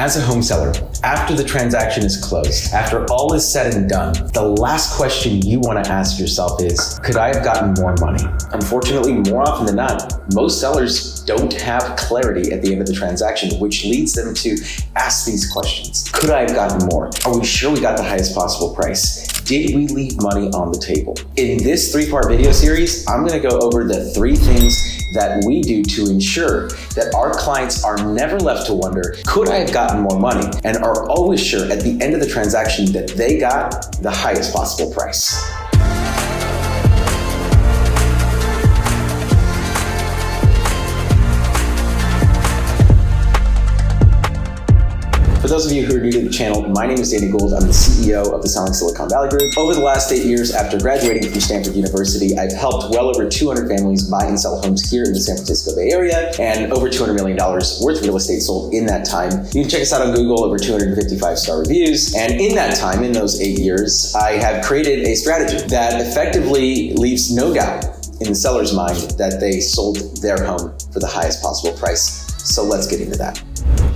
As a home seller, after the transaction is closed, after all is said and done, the last question you want to ask yourself is, could I have gotten more money? Unfortunately, more often than not, most sellers don't have clarity at the end of the transaction, which leads them to ask these questions. Could I have gotten more? Are we sure we got the highest possible price? Did we leave money on the table? In this 3-part video series, I'm going to go over the 3 things that we do to ensure that our clients are never left to wonder, could I have gotten more money? And are always sure at the end of the transaction that they got the highest possible price. For those of you who are new to the channel, my name is Danny Gould. I'm the CEO of the Selling Silicon Valley Group. Over the last 8 years after graduating from Stanford University, I've helped well over 200 families buy and sell homes here in the San Francisco Bay Area, and over $200 million worth of real estate sold in that time. You can check us out on Google, over 255-star reviews. And in that time, in those 8 years, I have created a strategy that effectively leaves no doubt in the seller's mind that they sold their home for the highest possible price. So let's get into that.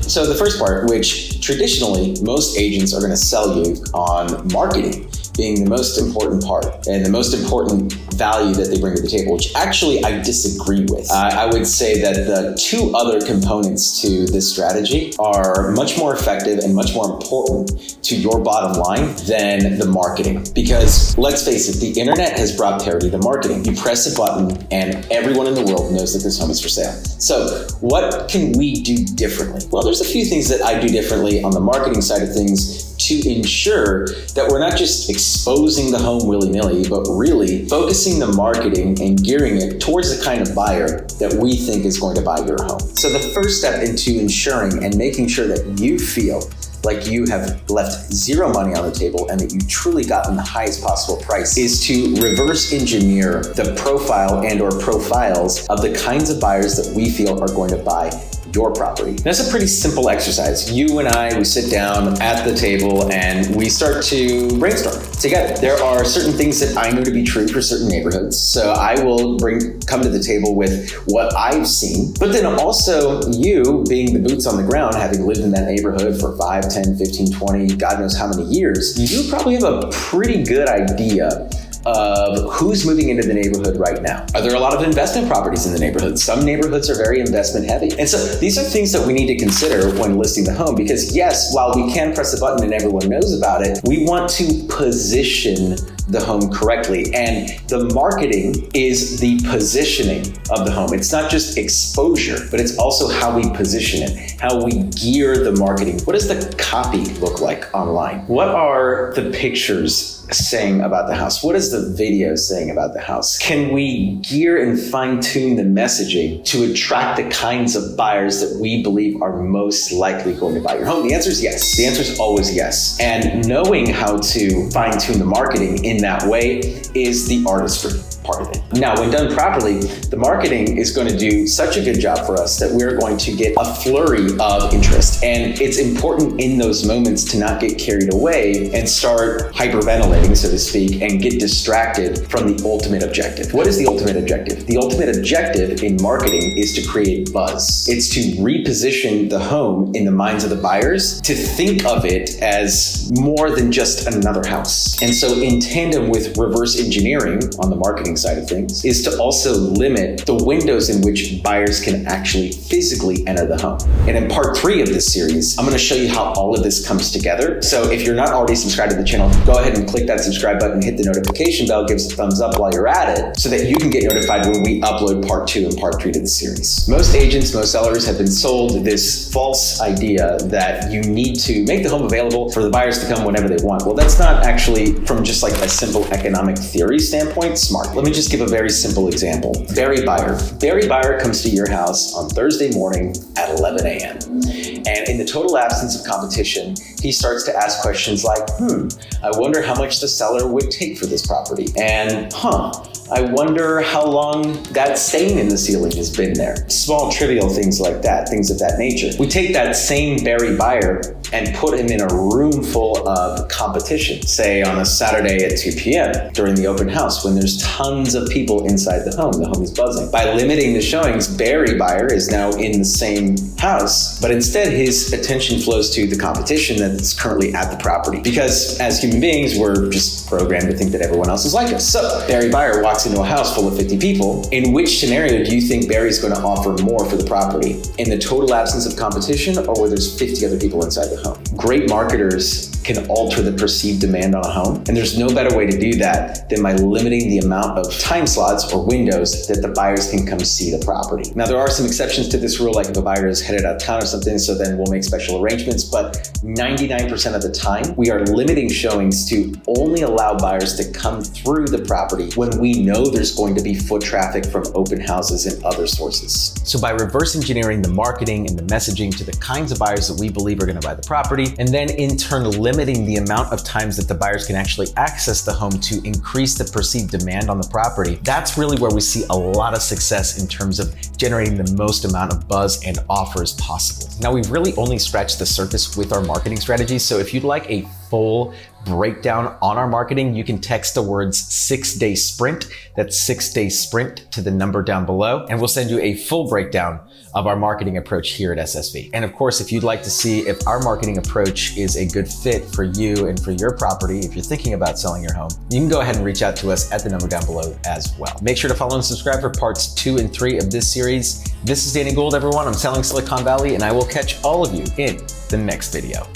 So the first part, which traditionally most agents are going to sell you on marketing being the most important part and the most important value that they bring to the table, which actually I disagree with. I would say that the 2 other components to this strategy are much more effective and much more important to your bottom line than the marketing. Because let's face it, the internet has brought parity to marketing. You press a button and everyone in the world knows that this home is for sale. So what can we do differently? Well, there's a few things that I do differently on the marketing side of things to ensure that we're not just exposing the home willy-nilly, but really focusing the marketing and gearing it towards the kind of buyer that we think is going to buy your home. So the first step into ensuring and making sure that you feel like you have left 0 money on the table and that you truly gotten the highest possible price is to reverse engineer the profile and or profiles of the kinds of buyers that we feel are going to buy your property. That's a pretty simple exercise. You and I, we sit down at the table and we start to brainstorm together. There are certain things that I know to be true for certain neighborhoods. So I will come to the table with what I've seen, but then also you being the boots on the ground, having lived in that neighborhood for 5, 10, 15, 20, God knows how many years, you probably have a pretty good idea of who's moving into the neighborhood right now. Are there a lot of investment properties in the neighborhood? Some neighborhoods are very investment heavy. And so these are things that we need to consider when listing the home, because yes, while we can press a button and everyone knows about it, we want to position the home correctly. And the marketing is the positioning of the home. It's not just exposure, but it's also how we position it, how we gear the marketing. What does the copy look like online? What are the pictures saying about the house? What is the video saying about the house? Can we gear and fine-tune the messaging to attract the kinds of buyers that we believe are most likely going to buy your home? The answer is yes. The answer is always yes. And knowing how to fine-tune the marketing in that way is the artistry part of it. Now, when done properly, the marketing is going to do such a good job for us that we're going to get a flurry of interest. And it's important in those moments to not get carried away and start hyperventilating, so to speak, and get distracted from the ultimate objective. What is the ultimate objective? The ultimate objective in marketing is to create buzz. It's to reposition the home in the minds of the buyers, to think of it as more than just another house. And so in tandem with reverse engineering on the marketing side of things is to also limit the windows in which buyers can actually physically enter the home. And in part 3 of this series, I'm going to show you how all of this comes together. So if you're not already subscribed to the channel, go ahead and click that subscribe button, hit the notification bell, give us a thumbs up while you're at it so that you can get notified when we upload part 2 and part 3 to the series. Most agents, most sellers have been sold this false idea that you need to make the home available for the buyers to come whenever they want. Well, that's not actually, from just like a simple economic theory standpoint, smart. Let me just give a very simple example. Barry Buyer. Barry Buyer comes to your house on Thursday morning at 11 a.m. And in the total absence of competition, he starts to ask questions like, I wonder how much the seller would take for this property. And, I wonder how long that stain in the ceiling has been there. Small, trivial things like that, things of that nature. We take that same Barry Buyer and put him in a room full of competition, say on a Saturday at 2 p.m. during the open house when there's tons of people inside the home is buzzing. By limiting the showings, Barry buyer is now in the same house, but instead his attention flows to the competition that's currently at the property. Because as human beings, we're just programmed to think that everyone else is like us. So Barry buyer walks into a house full of 50 people. In which scenario do you think Barry's going to offer more for the property? In the total absence of competition, or where there's 50 other people inside the home? Great marketers can alter the perceived demand on a home, and there's no better way to do that than by limiting the amount of time slots or windows that the buyers can come see the property. Now, there are some exceptions to this rule, like if a buyer is headed out of town or something, so then we'll make special arrangements, but 99% of the time, we are limiting showings to only allow buyers to come through the property when we know there's going to be foot traffic from open houses and other sources. So by reverse engineering the marketing and the messaging to the kinds of buyers that we believe are going to buy the property, and then in turn limiting the amount of times that the buyers can actually access the home to increase the perceived demand on the property, that's really where we see a lot of success in terms of generating the most amount of buzz and offers possible. Now, we've really only scratched the surface with our marketing strategies, so if you'd like a full breakdown on our marketing, you can text the words 6-day sprint. That's 6-day sprint to the number down below, and we'll send you a full breakdown of our marketing approach here at SSV. And of course, if you'd like to see if our marketing approach is a good fit for you and for your property, if you're thinking about selling your home, you can go ahead and reach out to us at the number down below as well. Make sure to follow and subscribe for parts 2 and 3 of this series. This is Danny Gould, everyone. I'm selling Silicon Valley, and I will catch all of you in the next video.